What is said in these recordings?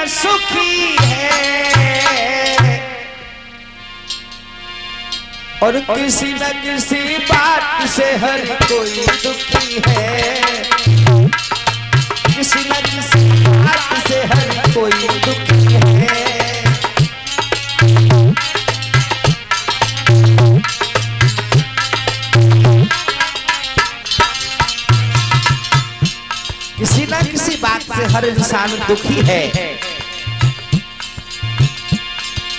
न सुखी है और किसी न किसी बात से हर कोई दुखी है, किसी न किसी बात से हर कोई दुखी है। किसी न किसी बात से हर इंसान दुखी है,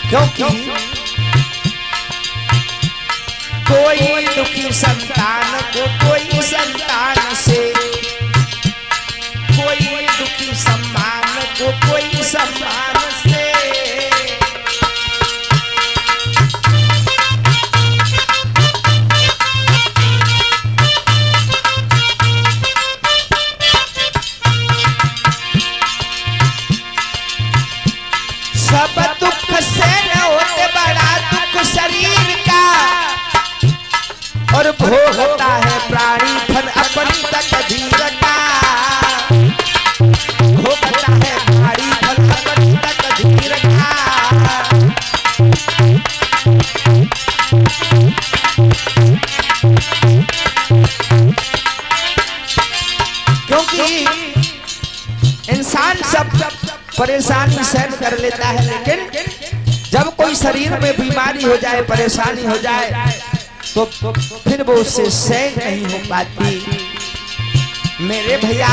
क्योंकि कोई दुखी संतान को कोई संतान से, कोई दुखी सम्मान को कोई सम्मान से। सब दुख से न होते बड़ा दुख शरीर का और भोगता है प्राणी फल अपनी तकदीर का, भोगता है प्राणी फल अपनी तकदीर का। क्योंकि इंसान सब परेशानी सहन कर लेता है, लेकिन जब कोई शरीर में बीमारी हो जाए, परेशानी हो जाए, तो फिर वो उससे सहन नहीं हो पाती। मेरे भैया,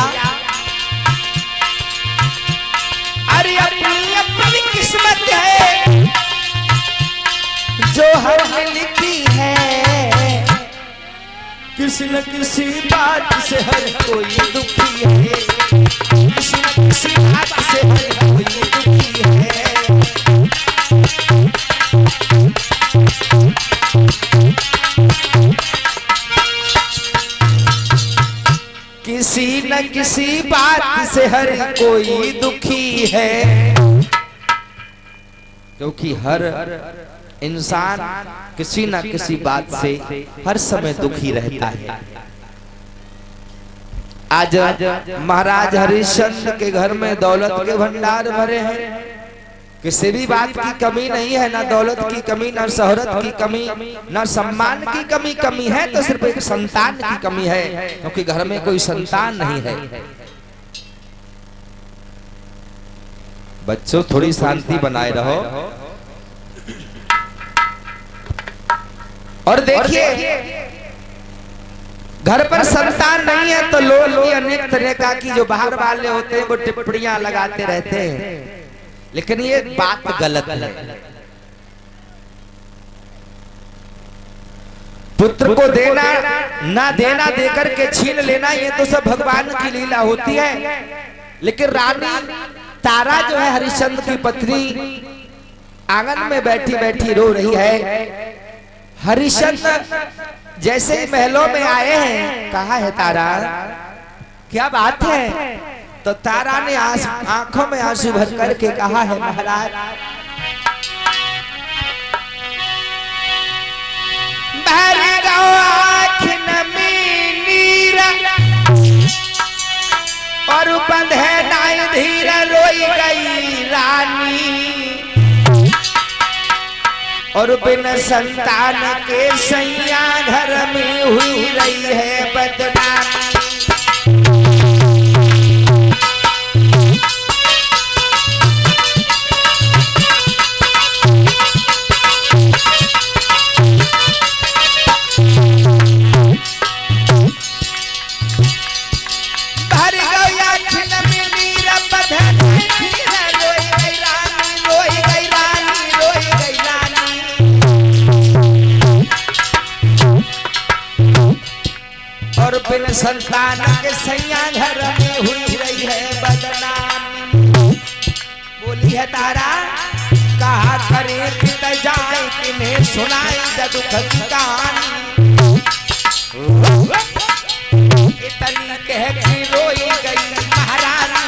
अरे अपनी अपनी किस्मत है जो हमने लिखी है, किसी न किसी बात से हर कोई दुखी है, किसी न किसी बात से हर कोई दुखी है। किसी न किसी बात से हर कोई दुखी है, क्योंकि हर इंसान किसी न किसी बात से हर समय दुखी रहता है। आज महाराज हरिश्चंद्र के घर में दौलत के भंडार भरे हैं, किसी भी बात की कमी नहीं है, ना दौलत की कमी, ना शोहरत की कमी, ना सम्मान की कमी है, तो सिर्फ एक संतान की कमी है, क्योंकि घर में कोई संतान नहीं है। बच्चों थोड़ी शांति बनाए रहो। और देखिए, घर पर संतान नहीं है तो लोग अनेक तरह का की जो बाहर वाले होते हैं वो टिप्पणियां लगाते रहते हैं, लेकिन ये बात गलत है। पुत्र को देना ना देना, देकर के छीन लेना, ये तो सब भगवान की लीला होती है। लेकिन रानी तारा जो है हरिश्चंद्र की पत्नी, आंगन में बैठी बैठी रो रही है। हरिश्चंद्र जैसे ही महलों में आए हैं, कहा है तारा क्या बात है? तो तारा ने आंखों में आंसू भर करके कहा है, महाराज और बंधे नाई धीर रोई गई रानी, और बिन संतान के सैया घर में हुई रही है बदनामी। बिन संतान के सैया घर में हुई रही है बदनामी। बोली है तारा, कहा करे पित जाए किन्हें सुनाई दुख की कहानी। इतनी कह के रोई गई महारानी।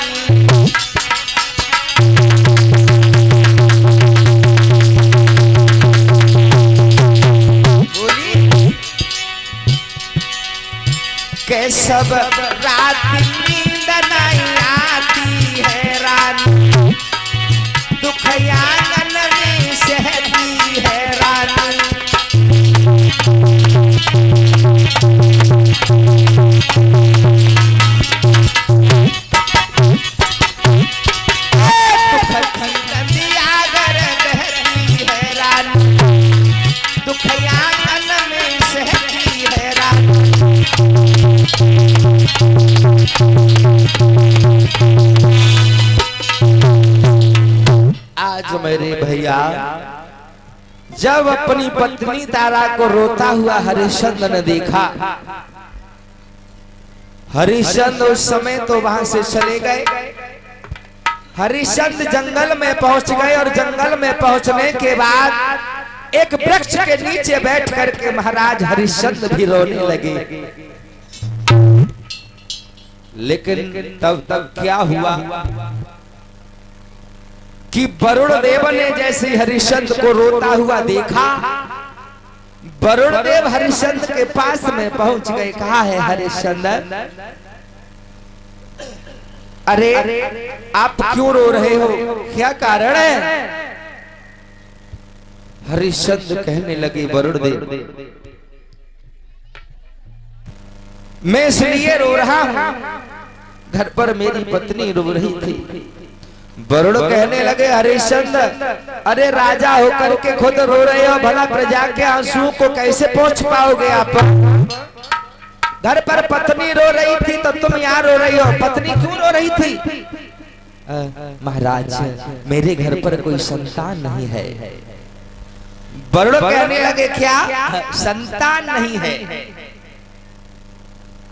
के सब रात नींद नहीं आती है रानी, आंगन में सहती है रानी। दुख की नदिया गर बहती है रानी, दुख आंगन में सहती है रानी। आज मेरे भैया जब अपनी पत्नी तारा को रोता हुआ हरिश्चंद्र ने देखा, हरिश्चंद्र उस समय तो वहां से चले गए। हरिश्चंद्र जंगल में पहुंच गए और जंगल में पहुंचने के बाद एक वृक्ष के नीचे बैठ करके महाराज हरिश्चंद्र भी रोने लगे। लेकिन तब क्या हुआ कि वरुण देव ने जैसे हरिश्चंद्र को रोता हुआ देखा, वरुण देव हरिश्चंद्र के पास में पहुंच गए। कहा है हरिश्चंद्र, अरे आप क्यों रो रहे हो, क्या कारण है? हरिश्चंद्र कहने लगे, वरुण देव मैं इसलिए रो रहा हूं, घर पर मेरी पत्नी रो रही थी। वरुण कहने लगे, हरिश्चंद्र अरे राजा होकर के खुद रो रहे हो, भला प्रजा के आंसुओं को कैसे पहुंच पाओगे आप? घर पर पत्नी रो रही थी तो तुम यहाँ रो रही हो, पत्नी क्यों रो रही थी? महाराज मेरे घर पर कोई संतान नहीं है। वरुण कहने लगे, क्या संतान नहीं है?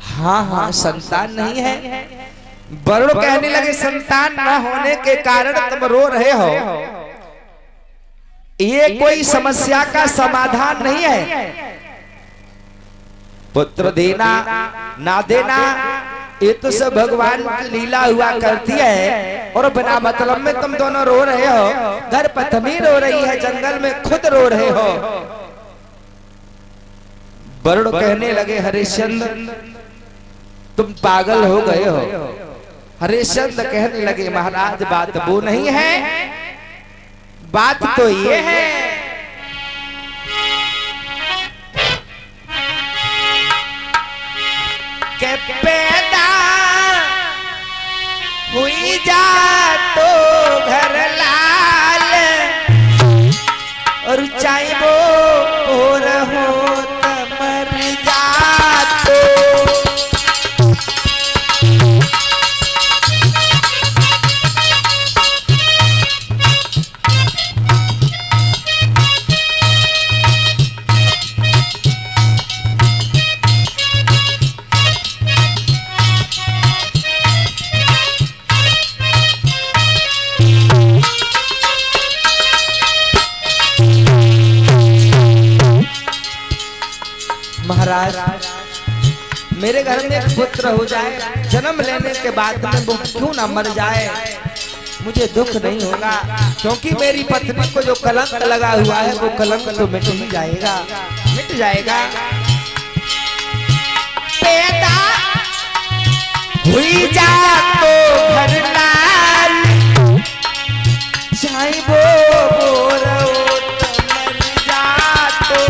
हाँ हाँ संतान नहीं है। वरुण कहने लगे, संतान न होने के कारण तुम रो रहे हो, ये कोई समस्या का समाधान नहीं है। पुत्र देना ना देना ये तो सब भगवान की लीला हुआ करती है, और बिना मतलब में तुम दोनों रो रहे हो। घर पत्नी रो रही है, जंगल में खुद रो रहे हो। वरुण कहने लगे, हरिश्चंद्र तुम पागल हो गए हो। हरिश्चंद्र कहने लगे, महाराज बात वो नहीं है, बात तो ये है कि पैदा हुई जा तो घर लाल, और चाहे वो और हो तो मर जा तो। महाराज मेरे घर में एक पुत्र हो जाए, जन्म लेने के बाद में वो क्यों ना मर जाए, मुझे दुख नहीं होगा, क्योंकि मेरी पत्नी को जो कलंक लगा हुआ है वो कलंक तो मिट ही जाएगा, मिट जाएगा। पैदा हुई जा तो घर लाल, चाहे वो रो तो मर जा तो।